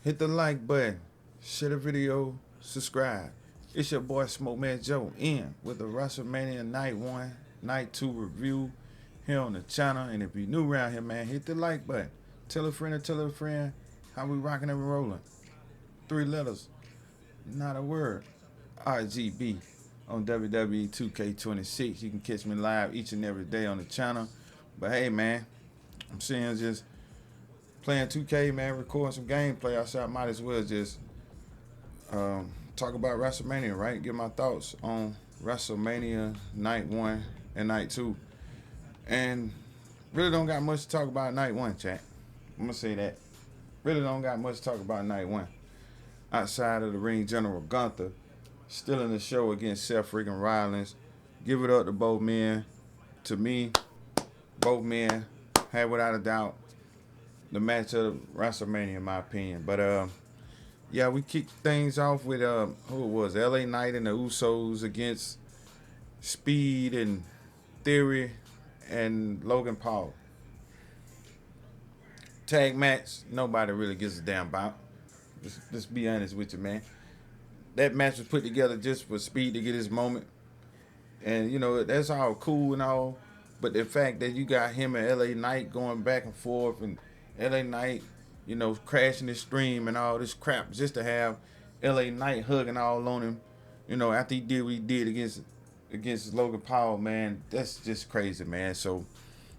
Hit the like button, share the video, subscribe. It's your boy Smoke Man Joe in with the WrestleMania Night 1, Night 2 review here on the channel. And if you're new around here, man, hit the like button. Tell a friend and tell a friend how we rocking and rolling. 3 letters, not a word. RGB on WWE 2K26. You can catch me live each and every day on the channel. But hey, man, I'm seeing just playing 2K, man, recording some gameplay. I said I might as well just talk about WrestleMania, right? Get my thoughts on WrestleMania Night 1 and Night 2. And really don't got much to talk about Night 1, chat. I'm going to say that. Really don't got much to talk about Night 1. Outside of the ring general Gunther, still in the show against Seth freaking Rollins. Give it up to both men. To me, both men had without a doubt the match of WrestleMania, in my opinion. But yeah, we kicked things off with who it was, LA Knight and the Usos against Speed and Theory and Logan Paul. Tag match, nobody really gives a damn about. Just be honest with you, man. That match was put together just for Speed to get his moment. And, you know, that's all cool and all. But the fact that you got him and LA Knight going back and forth and LA Knight, you know, crashing his stream and all this crap just to have LA Knight hugging all on him, you know, after he did what he did against Logan Paul, man, that's just crazy, man. So,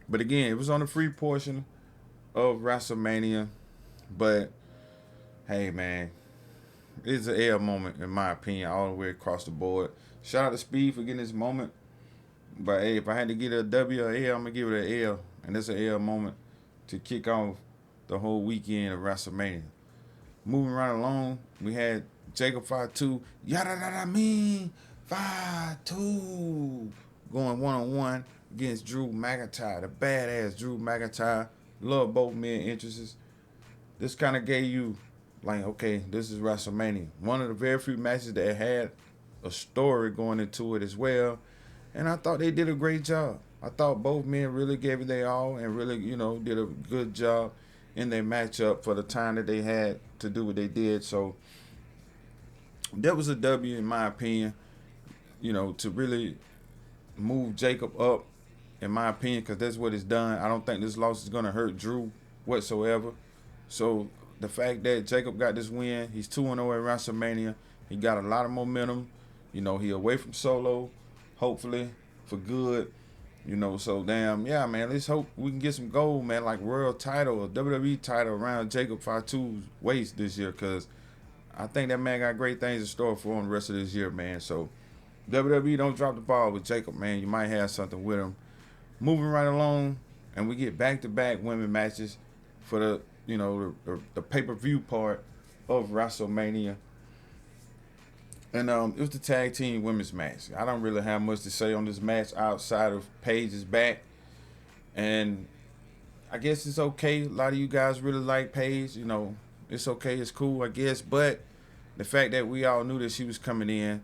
but again, it was on the free portion of WrestleMania. But, hey, man, it's an L moment, in my opinion, all the way across the board. Shout out to Speed for getting this moment. But, hey, if I had to get a W or L, I'm going to give it an L. And that's an L moment to kick off the whole weekend of WrestleMania. Moving right along, we had Jacob Fatu, yada-da-da-me, Fatu, going one-on-one against Drew McIntyre, the badass Drew McIntyre. Love both men interests. This kind of gave you, like, okay, this is WrestleMania. One of the very few matches that had a story going into it as well. And I thought they did a great job. I thought both men really gave it their all and really, you know, did a good job in their matchup for the time that they had to do what they did. So that was a W, in my opinion, you know, to really move Jacob up, in my opinion, because that's what it's done. I don't think this loss is going to hurt Drew whatsoever. So the fact that Jacob got this win, he's 2-0 at WrestleMania. He got a lot of momentum. You know, he away from Solo, hopefully, for good. You know, so damn, yeah, man, let's hope we can get some gold, man, like world title or WWE title around Jacob Fatu's waist this year, because I think that man got great things in store for him the rest of this year, man. So WWE, don't drop the ball with Jacob, man. You might have something with him. Moving right along, and we get back-to-back women matches for the, you know, the pay-per-view part of WrestleMania. And it was the tag team women's match. I don't really have much to say on this match outside of Paige's back. And I guess it's okay. A lot of you guys really like Paige. You know, it's okay. It's cool, I guess. But the fact that we all knew that she was coming in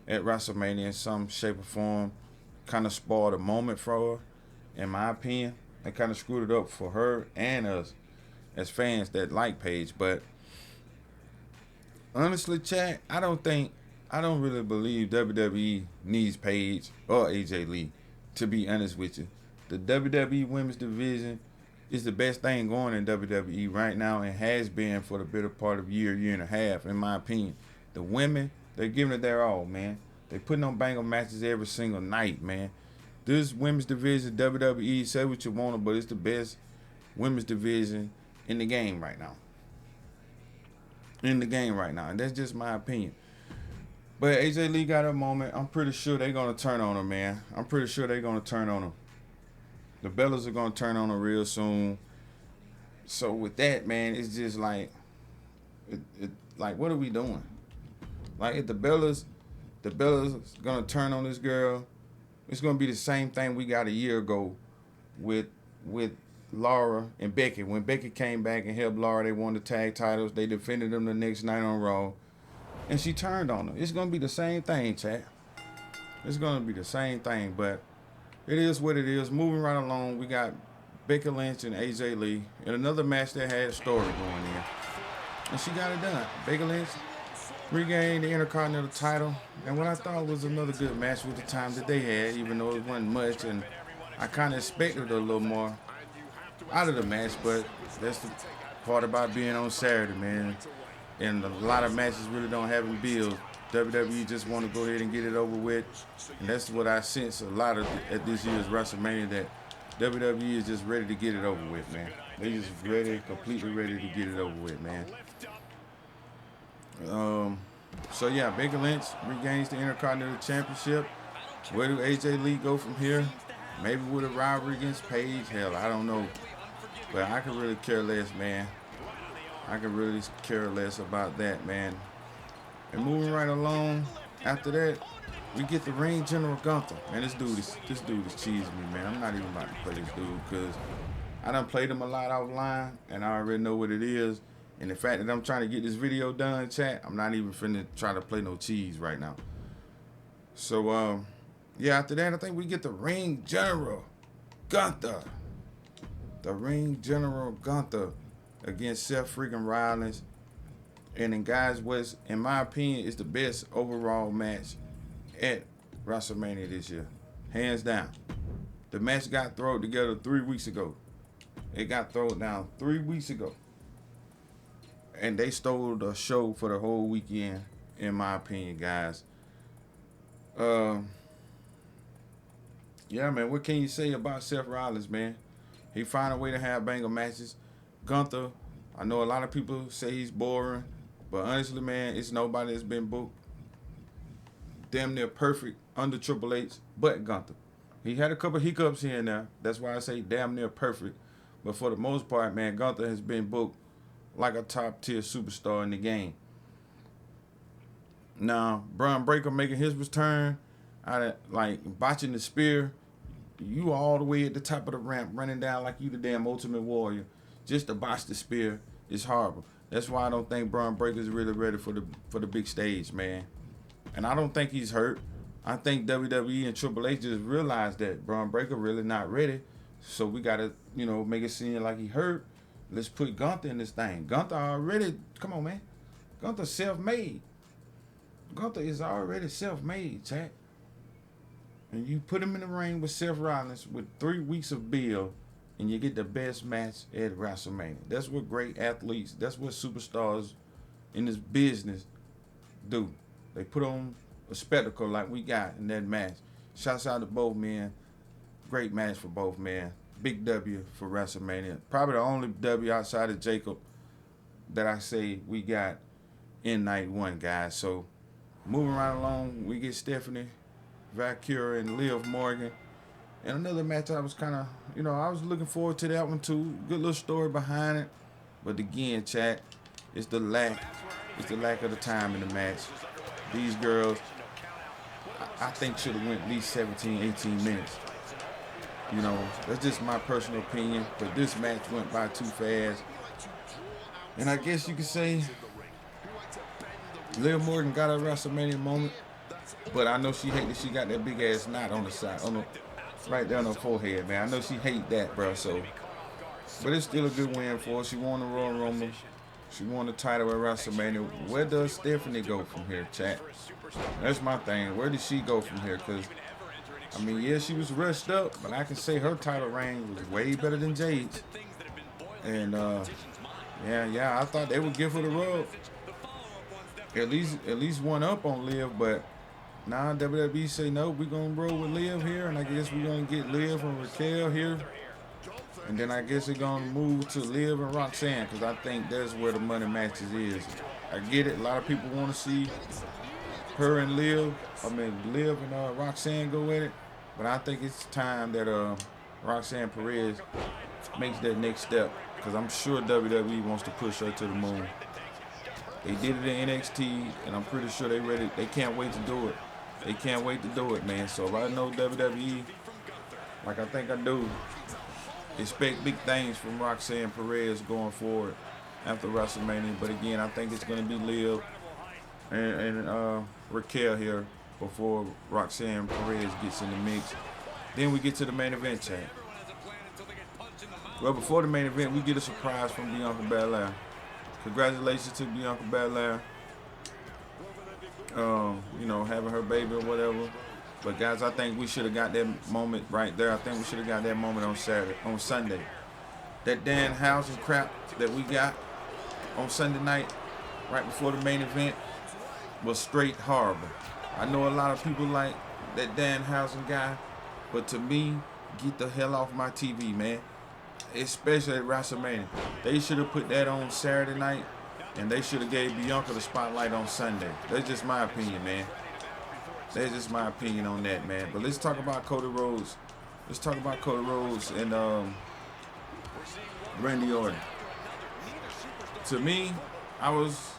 at WrestleMania in some shape or form kind of spoiled the moment for her, in my opinion. It kind of screwed it up for her and us as fans that like Paige. But honestly, chat, I don't really believe WWE needs Paige or AJ Lee, to be honest with you. The WWE women's division is the best thing going in WWE right now and has been for the better part of a year and a half, in my opinion. The women, they're giving it their all, man. They're putting on banger matches every single night, man. This women's division, WWE, say what you want, but it's the best women's division in the game right now. And that's just my opinion. But AJ Lee got a moment. I'm pretty sure they're going to turn on her, man. The Bellas are going to turn on her real soon. So with that, man, it's just like, like, what are we doing? Like, if the Bellas going to turn on this girl, it's going to be the same thing we got a year ago with Laura and Becky. When Becky came back and helped Laura, they won the tag titles. They defended them the next night on Raw. And she turned on her. It's going to be the same thing, chat. It's going to be the same thing, but it is what it is. Moving right along, we got Becky Lynch and AJ Lee in another match that had a story going in. and she got it done. Becky Lynch regained the Intercontinental title, and what I thought was another good match with the time that they had, even though it wasn't much, and I kind of expected a little more out of the match, but that's the part about being on Saturday, man. And a lot of matches really don't have them build. WWE just want to go ahead and get it over with, and that's what I sense a lot of at this year's WrestleMania, that WWE is just ready to get it over with, man. They just ready, completely ready to get it over with, man. So yeah, Becky Lynch regains the Intercontinental Championship. Where do AJ Lee go from here? Maybe with a rivalry against Paige? Hell, I don't know. But I could really care less, man. I could really care less about that, man. And moving right along, after that, we get the Ring General Gunther. Man, this dude is cheesing me, man. I'm not even about to play this dude because I done played him a lot offline, and I already know what it is. And the fact that I'm trying to get this video done, chat, I'm not even finna try to play no cheese right now. So, yeah, after that, I think we get the Ring General Gunther. The Ring General Gunther against Seth freaking Rollins. And then, guys, what's, in my opinion, is the best overall match at WrestleMania this year. Hands down. The match got thrown together 3 weeks ago. It got thrown down 3 weeks ago. And they stole the show for the whole weekend, in my opinion, guys. Yeah, man, what can you say about Seth Rollins, man? He found a way to have banger matches. Gunther, I know a lot of people say he's boring, but honestly, man, it's nobody that's been booked damn near perfect under Triple H but Gunther. He had a couple hiccups here and there. That's why I say damn near perfect. But for the most part, man, Gunther has been booked like a top-tier superstar in the game. Now, Braun Breaker making his return, like botching the spear. You all the way at the top of the ramp, running down like you the damn Ultimate Warrior. Just to botch the spear is horrible. That's why I don't think Braun Breaker is really ready for the big stage, man. And I don't think he's hurt. I think WWE and Triple H just realized that Braun Breaker really not ready. So we gotta, make it seem like he hurt. Let's put Gunther in this thing. Gunther already, come on, man. Gunther self-made. Gunther is already self-made, chat. And you put him in the ring with Seth Rollins with 3 weeks of build, and you get the best match at WrestleMania. That's what great athletes, that's what superstars in this business do. They put on a spectacle like we got in that match. Shouts out to both men. Great match for both men. Big W for WrestleMania. Probably the only W outside of Jacob that I say we got in night one, guys. So moving right along, we get Stephanie Valkyrie and Liv Morgan. And another match I was kind of, I was looking forward to that one too. Good little story behind it. But again, chat, it's the lack of the time in the match. These girls, I think should have went at least 17, 18 minutes. That's just my personal opinion. But this match went by too fast. And I guess you could say Liv Morgan got a WrestleMania moment. But I know she hate that she got that big ass knot on the side, right there on her forehead, man. I know she hate that, bro. So, but it's still a good win for her. She won the Royal Rumble. She won the title at WrestleMania. Where does Stephanie go from here, chat? That's my thing. Where does she go from here? Because, yeah, she was rushed up, but I can say her title reign was way better than Jade's. And, yeah, I thought they would give her the rub. At least one up on Liv, but nah, WWE say no, we're going to roll with Liv here, and I guess we're going to get Liv and Raquel here. And then I guess it's going to move to Liv and Roxanne, because I think that's where the money matches is. I get it. A lot of people want to see her and Liv and Roxanne go at it. But I think it's time that Roxanne Perez makes that next step, because I'm sure WWE wants to push her to the moon. They did it in NXT, and I'm pretty sure they ready. They can't wait to do it. They can't wait to do it, man. So if I know WWE, like I think I do, expect big things from Roxanne Perez going forward after WrestleMania. But again, I think it's going to be Liv and Raquel here before Roxanne Perez gets in the mix. Then we get to the main event, chat. Well, before the main event, we get a surprise from Bianca Belair. congratulations to Bianca Belair. Having her baby or whatever. But guys, I think we should have got that moment right there. I think we should have got that moment on Sunday. That Dan Housen crap that we got on Sunday night, right before the main event, was straight horrible. I know a lot of people like that Dan Housen guy, but to me, get the hell off my TV, man. Especially at WrestleMania. They should have put that on Saturday night, and they should have gave Bianca the spotlight on Sunday. That's just my opinion, man. That's just my opinion on that, man. But let's talk about Cody Rhodes. Let's talk about Cody Rhodes and Randy Orton. To me, I was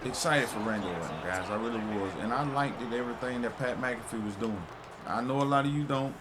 excited for Randy Orton, guys. I really was. And I liked everything that Pat McAfee was doing. I know a lot of you don't,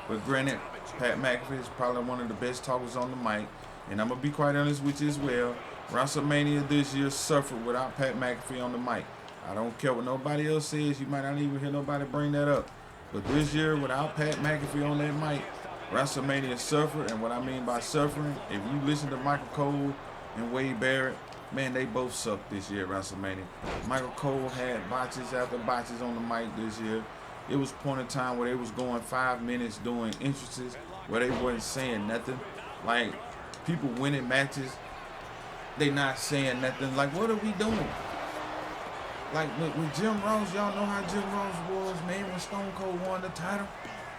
but granted, Pat McAfee is probably one of the best talkers on the mic. And I'm going to be quite honest with you as well. WrestleMania this year suffered without Pat McAfee on the mic. I don't care what nobody else says. You might not even hear nobody bring that up. But this year, without Pat McAfee on that mic, WrestleMania suffered. And what I mean by suffering, if you listen to Michael Cole and Wade Barrett, man, they both sucked this year at WrestleMania. Michael Cole had botches after botches on the mic this year. It was a point in time where they was going 5 minutes doing entrances where they wasn't saying nothing. Like, people winning matches, they not saying nothing. Like, what are we doing? Like, with Jim Ross, y'all know how Jim Ross was, man, when Stone Cold won the title.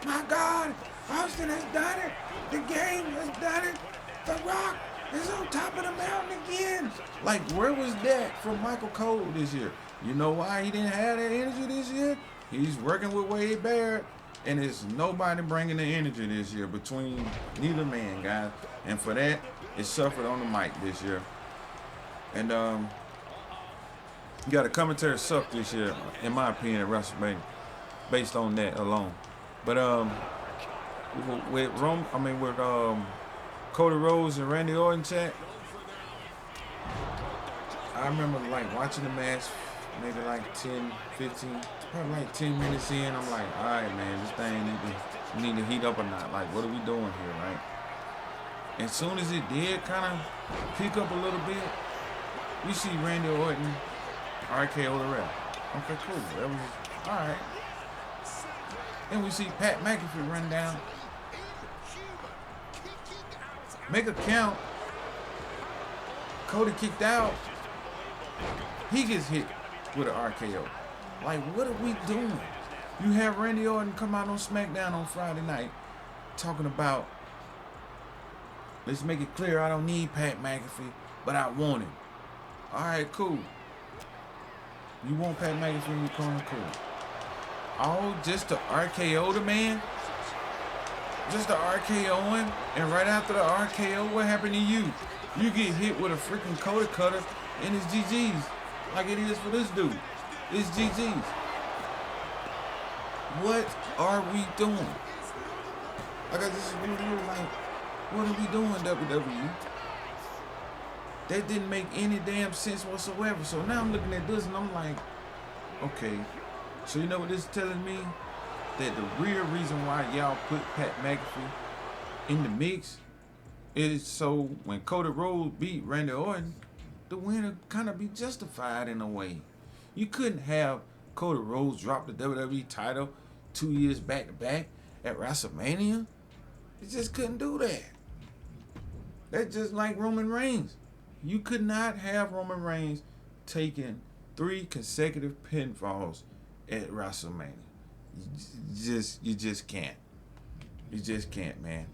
My God, Austin has done it. The game has done it. The Rock is on top of the mountain again. Like, where was that from Michael Cole this year? You know why he didn't have that energy this year? He's working with Wade Barrett, and there's nobody bringing the energy this year between neither man, guys. And for that, it suffered on the mic this year. And you got a commentary suck this year, in my opinion, at WrestleMania, based on that alone. But with Cody Rhodes and Randy Orton chat, I remember like watching the match, maybe like 10, 15, probably like 10 minutes in. I'm like, all right, man, this thing need to heat up or not. Like, what are we doing here, right? And as soon as it did kind of pick up a little bit, we see Randy Orton RKO the ref. Okay, cool. That was all right. Then we see Pat McAfee run down, make a count. Cody kicked out. He gets hit with an RKO. Like, what are we doing? You have Randy Orton come out on SmackDown on Friday night talking about, let's make it clear, I don't need Pat McAfee, but I want him. All right, cool. You want Pat McAfee in your corner, cool. Oh, just to RKO the man? Just to RKO him? And right after the RKO, what happened to you? You get hit with a freaking Coda cutter and it's GG's. Like it is for this dude. It's GG's. What are we doing? I got this video like, what are we doing, WWE? That didn't make any damn sense whatsoever. So now I'm looking at this and I'm like, okay, so you know what this is telling me? That the real reason why y'all put Pat McAfee in the mix is so when Cody Rhodes beat Randy Orton, the winner kind of be justified in a way. You couldn't have Cody Rhodes drop the WWE title 2 years back to back at WrestleMania. You just couldn't do that. That's just like Roman Reigns. You could not have Roman Reigns taking 3 consecutive pinfalls at WrestleMania. You just can't. You just can't, man.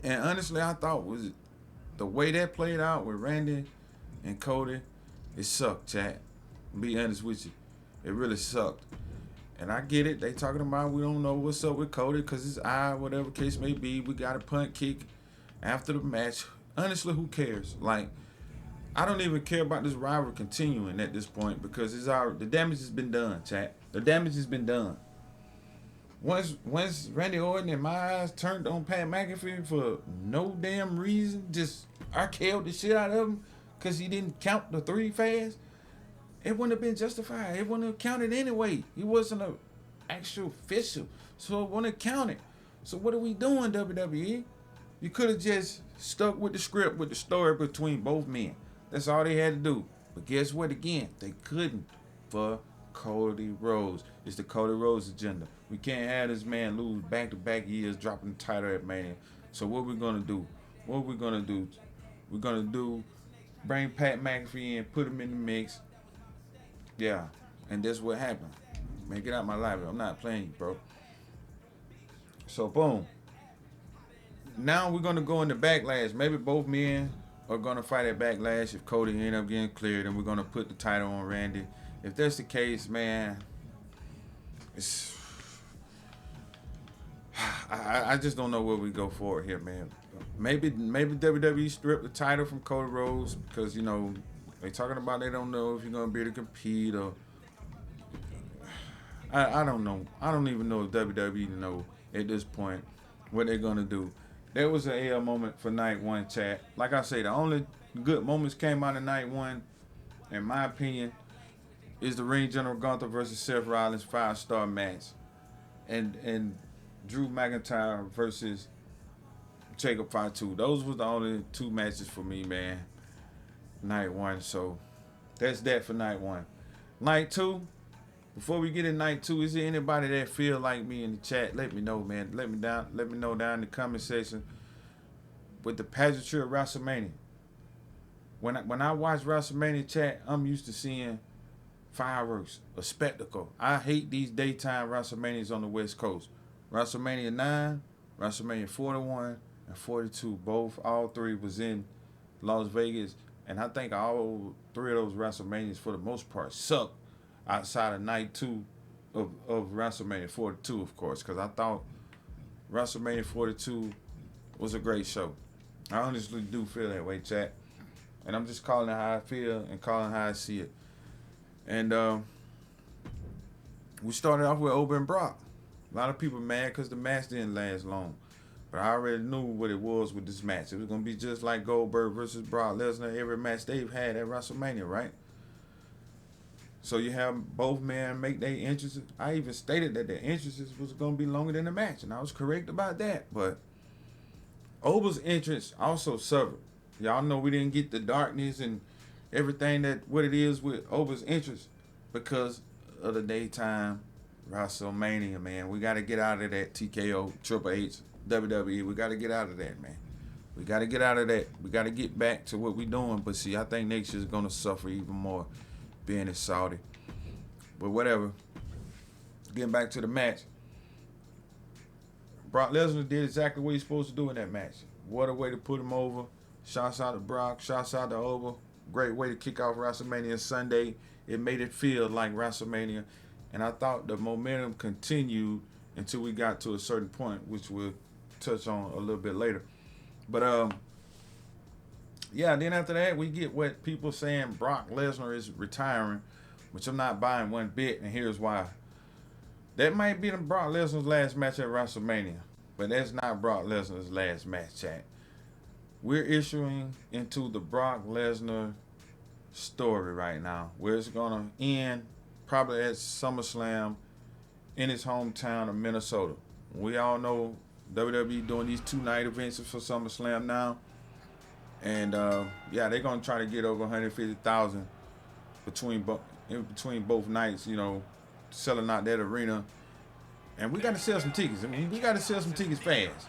And honestly, I thought was the way that played out with Randy and Cody, it sucked, chat. Be honest with you. It really sucked. And I get it. They talking about we don't know what's up with Cody because his eye, whatever case may be. We got a punt kick after the match. Honestly, who cares? Like, I don't even care about this rivalry continuing at this point because the damage has been done, chat. The damage has been done. Once Randy Orton, in my eyes, turned on Pat McAfee for no damn reason, just RKO'd the shit out of him because he didn't count the 3 fast, it wouldn't have been justified. It wouldn't have counted anyway. He wasn't an actual official, so it wouldn't have counted. So what are we doing, WWE? You could have just stuck with the script, with the story between both men. That's all they had to do. But guess what? Again, they couldn't for Cody Rhodes. It's the Cody Rhodes agenda. We can't have this man lose back-to-back years dropping the title at Mania. So what we're gonna do? What we're gonna do? We're gonna bring Pat McAfee in, put him in the mix. Yeah, and that's what happened. Man, get out my library. I'm not playing you, bro. So boom. Now we're gonna go into Backlash. Maybe both men are gonna fight at Backlash. If Cody end up getting cleared, then we're gonna put the title on Randy. If that's the case, man, it's I just don't know where we go forward here, man. Maybe WWE strip the title from Cody Rhodes because they talking about they don't know if you're gonna be able to compete or I don't know. I don't even know if WWE know at this point what they're gonna do. There was an AL moment for night one, chat. Like I say, the only good moments came out of night one, in my opinion, is the Ring General Gunther versus Seth Rollins 5-star match, and Drew McIntyre versus Jacob Fatu. Those were the only two matches for me, man. Night one. So that's that for night one. Night two. Before we get in night two, is there anybody that feel like me in the chat? Let me know, man. Let me know down in the comment section. With the pageantry of WrestleMania. When I watch WrestleMania chat, I'm used to seeing fireworks, a spectacle. I hate these daytime WrestleManias on the West Coast. WrestleMania 9, WrestleMania 41, and 42. All three was in Las Vegas. And I think all three of those WrestleManias, for the most part, sucked. Outside of night two of WrestleMania 42, of course, because I thought WrestleMania 42 was a great show. I honestly do feel that way, chat. And I'm just calling it how I feel and calling it how I see it. And we started off with Oba and Brock. A lot of people mad because the match didn't last long. But I already knew what it was with this match. It was going to be just like Goldberg versus Brock Lesnar, every match they've had at WrestleMania, right? So you have both men make their entrances. I even stated that their entrances was going to be longer than the match, and I was correct about that. But Oba's entrance also suffered. Y'all know we didn't get the darkness and everything what it is with Oba's entrance because of the daytime WrestleMania, man. We got to get out of that TKO, Triple H, WWE. We got to get out of that, man. We got to get out of that. We got to get back to what we're doing. But see, I think next year's going to suffer even more. Being in Saudi. But whatever. Getting back to the match. Brock Lesnar did exactly what he's supposed to do in that match. What a way to put him over. Shouts out to Brock. Shouts out to Oba. Great way to kick off WrestleMania Sunday. It made it feel like WrestleMania. And I thought the momentum continued until we got to a certain point, which we'll touch on a little bit later. But yeah, then after that, we get what people saying Brock Lesnar is retiring, which I'm not buying one bit, and here's why. That might be the Brock Lesnar's last match at WrestleMania, but that's not Brock Lesnar's last match, chat. We're issuing into the Brock Lesnar story right now, where it's going to end probably at SummerSlam in his hometown of Minnesota. We all know WWE doing these 2-night events for SummerSlam now. And yeah, they're gonna try to get over 150,000 between both nights. Selling out that arena, and we got to sell some tickets. I mean, we got to sell some tickets fast.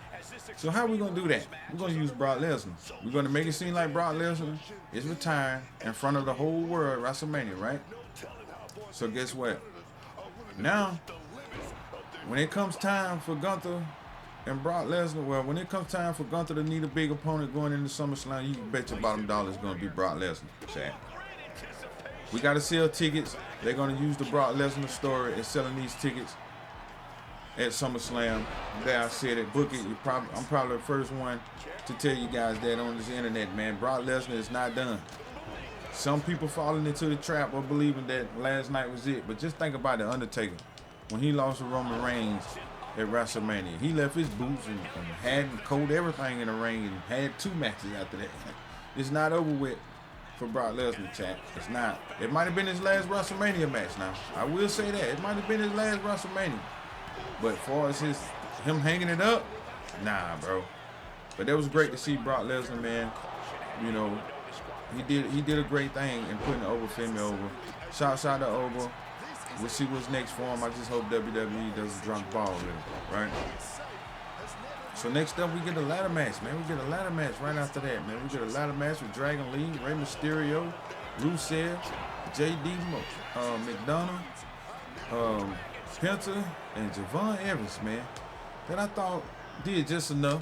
So how are we gonna do that? We're gonna use Brock Lesnar. We're gonna make it seem like Brock Lesnar is retiring in front of the whole world at WrestleMania, right? So guess what? Now, when it comes time for Gunther and Brock Lesnar, when it comes time for Gunther to need a big opponent going into SummerSlam, you can bet your bottom dollar is going to be Brock Lesnar, Chad. We got to sell tickets. They're going to use the Brock Lesnar story and selling these tickets at SummerSlam. There, I said it. Book it. I'm probably the first one to tell you guys that on this internet, man. Brock Lesnar is not done. Some people falling into the trap of believing that last night was it. But just think about The Undertaker. When he lost to Roman Reigns at WrestleMania, he left his boots and had cold everything in the ring and had 2 matches after that. It's not over with for Brock Lesnar, chat. It's not. It might have been his last WrestleMania match now. I will say that. It might have been his last WrestleMania. But as far as him hanging it up, nah, bro. But that was great to see Brock Lesnar, man. You know, he did a great thing in putting Femi over. Shouts out to Oba. We'll see what's next for him. I just hope WWE doesn't drop the ball with him, right? So next up, we get a ladder match, man. We get a ladder match right after that, man. We get a ladder match with Dragon Lee, Rey Mysterio, Rusev, JD McDonough, Penta, and Javon Evans, man. That I thought did just enough,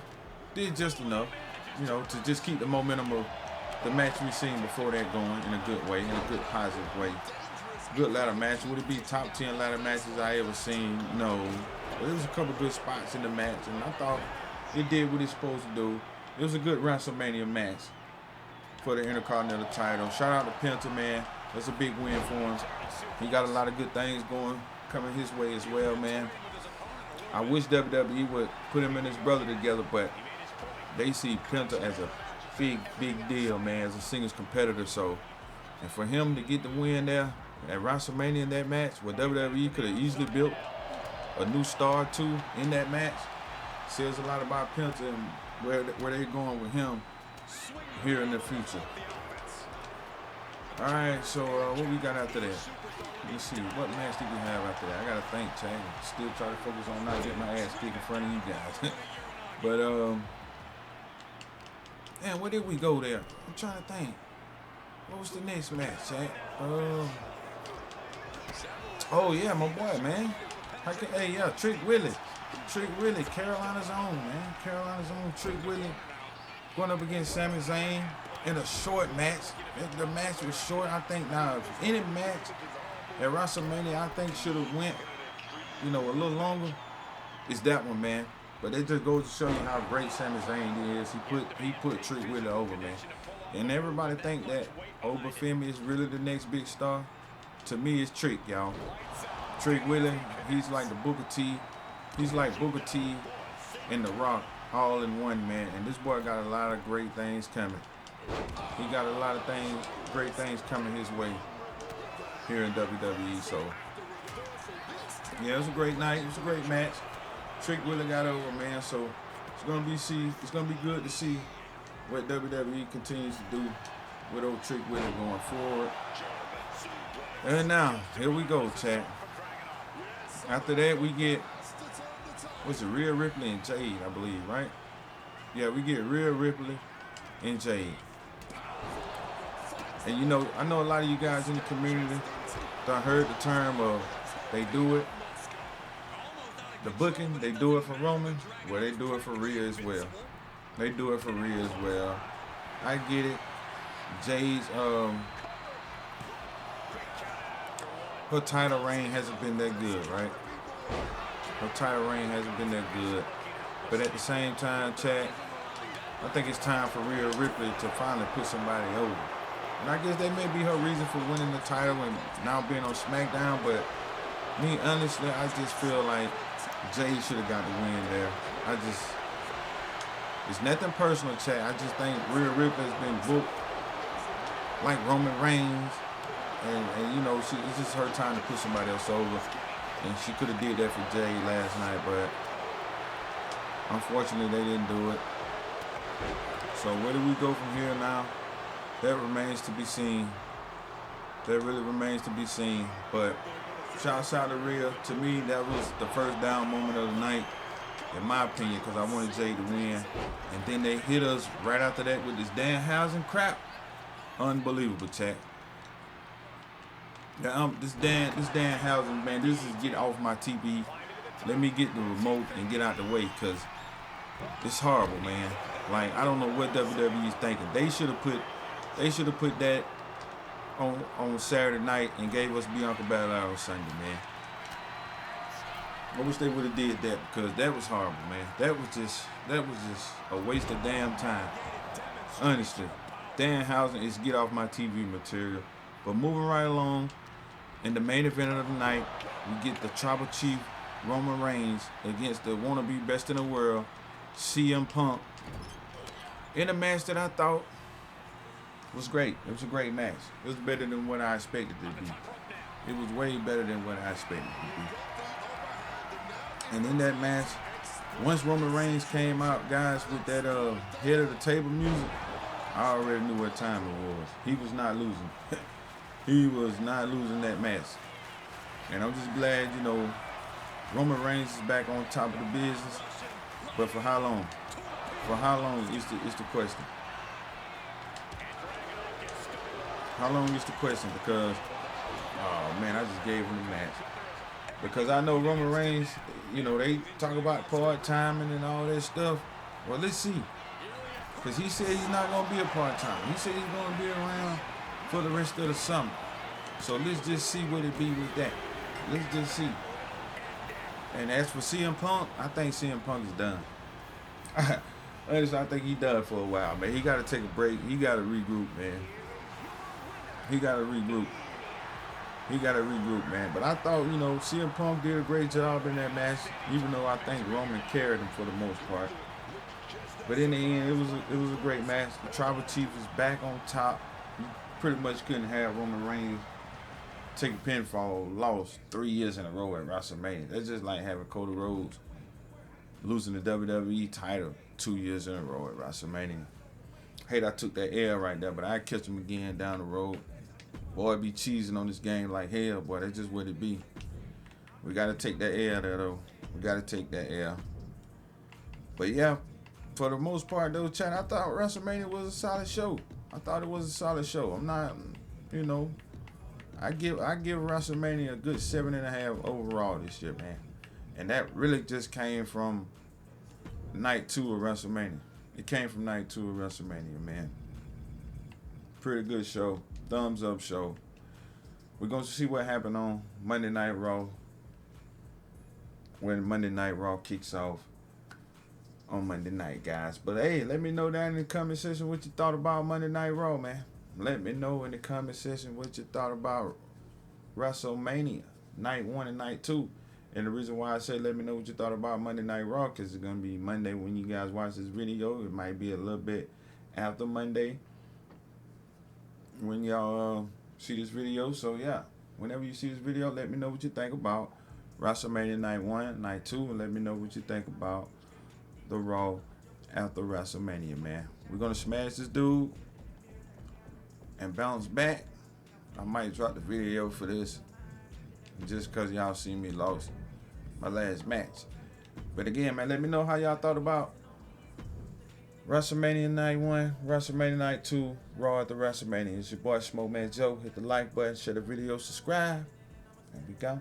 you know, to just keep the momentum of the match we seen before that going in a good way, in a good positive way. Good ladder match. Would it be top 10 ladder matches I ever seen? No. But there was a couple good spots in the match, and I thought it did what it's supposed to do. It was a good WrestleMania match for the Intercontinental title. Shout out to Penta, man. That's a big win for him. He got a lot of good things coming his way as well, man. I wish WWE would put him and his brother together, but they see Penta as a big deal, man, as a singles competitor. So, and for him to get the win there at WrestleMania in that match, where WWE could have easily built a new star too in that match, says a lot about Penta and where they're going with him here in the future. All right, so what we got after that? Let me see. What match did we have after that? I gotta think, Chad. Still try to focus on not getting my ass kicked in front of you guys. But man, where did we go there? I'm trying to think. What was the next match, Chad? Oh yeah, my boy, man. Trick Willie, Carolina's own, man. Carolina's own Trick Willie going up against Sami Zayn in a short match. The match was short. I think now if any match at WrestleMania I think should have went, you know, a little longer, it's that one, man. But it just goes to show you how great Sami Zayn is. He put Trick Willie over, man. And everybody think that Femi is really the next big star. To me, it's Trick, y'all. Trick Willie, he's like the Booker T. He's like Booker T and The Rock all in one, man. And this boy got a lot of great things coming. He got a lot of great things coming his way here in WWE. So, yeah, it was a great night. It was a great match. Trick Willie got over, man. So it's gonna be good to see what WWE continues to do with old Trick Willie going forward. And now, here we go, chat. After that, we get, what's it, Rhea Ripley and Jade, I believe, right? Yeah, we get Rhea Ripley and Jade. And you know, I know a lot of you guys in the community that heard the term of they do it. The booking, they do it for Roman, well, they do it for Rhea as well. They do it for Rhea as well. I get it. Jade's, her title reign hasn't been that good, right? Her title reign hasn't been that good. But at the same time, Chad, I think it's time for Rhea Ripley to finally put somebody over. And I guess that may be her reason for winning the title and now being on SmackDown, but me, honestly, I just feel like Jade should have got the win there. It's nothing personal, Chad. I just think Rhea Ripley has been booked like Roman Reigns. And you know, it's just her time to put somebody else over. And she could have did that for Jade last night, but unfortunately they didn't do it. So where do we go from here now? That remains to be seen. That really remains to be seen. But shouts out to Rhea. To me, that was the first down moment of the night, in my opinion, because I wanted Jade to win. And then they hit us right after that with this Danhausen crap. Unbelievable, chat. Yeah, this Danhausen, man, this is get off my TV. Let me get the remote and get out the way, because it's horrible, man. Like, I don't know what WWE is thinking. They should have put that on Saturday night and gave us Bianca Belair on Sunday, man. I wish they would have did that, because that was horrible, man. That was just a waste of damn time. Honestly, Danhausen is get off my TV material. But moving right along, in the main event of the night, we get the Tribal Chief Roman Reigns against the wannabe best in the world, CM Punk, in a match that I thought was great. It was a great match. It was better than what I expected it to be. It was way better than what I expected it to be. And in that match, Once Roman Reigns came out, guys, with that head of the table music, I already knew what time it was. He was not losing. He was not losing that match. And I'm just glad, you know, Roman Reigns is back on top of the business. But for how long? For how long is the question? How long is the question? Because, oh man, I just gave him the match. Because I know Roman Reigns, you know, they talk about part-timing and all that stuff. Well, let's see. Because he said he's not going to be a part-timer. He said he's going to be around for the rest of the summer. So let's just see what it be with that. Let's just see. And as for CM Punk, I think CM Punk is done. I think he done for a while, man. He got to take a break. He got to regroup, man. He got to regroup. He got to regroup, man. But I thought, you know, CM Punk did a great job in that match, even though I think Roman carried him for the most part. But in the end, it was a great match. The Tribal Chief is back on top. You pretty much couldn't have Roman Reigns take a pinfall, lost 3 years in a row at WrestleMania. That's just like having Cody Rhodes losing the WWE title 2 years in a row at WrestleMania. Hate I took that L right there, but I catch him again down the road. Boy, be cheesing on this game like hell, boy. That's just what it be. We got to take that L there, though. We got to take that L. But, yeah, for the most part, though, Chad, I thought WrestleMania was a solid show. I thought it was a solid show. I'm not, you know, I give WrestleMania a good 7.5 overall this year, man. And that really just came from night 2 of WrestleMania. It came from night 2 of WrestleMania, man. Pretty good show. Thumbs up show. We're going to see what happened on Monday Night Raw when Monday Night Raw kicks off on Monday night, guys. But hey, let me know down in the comment section what you thought about Monday Night Raw, man. Let me know in the comment section what you thought about WrestleMania night 1 and night 2. And the reason why I say let me know what you thought about Monday Night Raw, because it's going to be Monday when you guys watch this video. It might be a little bit after Monday when y'all see this video. So yeah, whenever you see this video, let me know what you think about WrestleMania night 1, night 2, and let me know what you think about the Raw after WrestleMania, man. We're going to smash this dude and bounce back. I might drop the video for this just because y'all see me lost my last match. But again, man, let me know how y'all thought about WrestleMania night 1, WrestleMania night 2, Raw after WrestleMania. It's your boy Smoke Man Joe. Hit the like button, share the video, subscribe, and we go.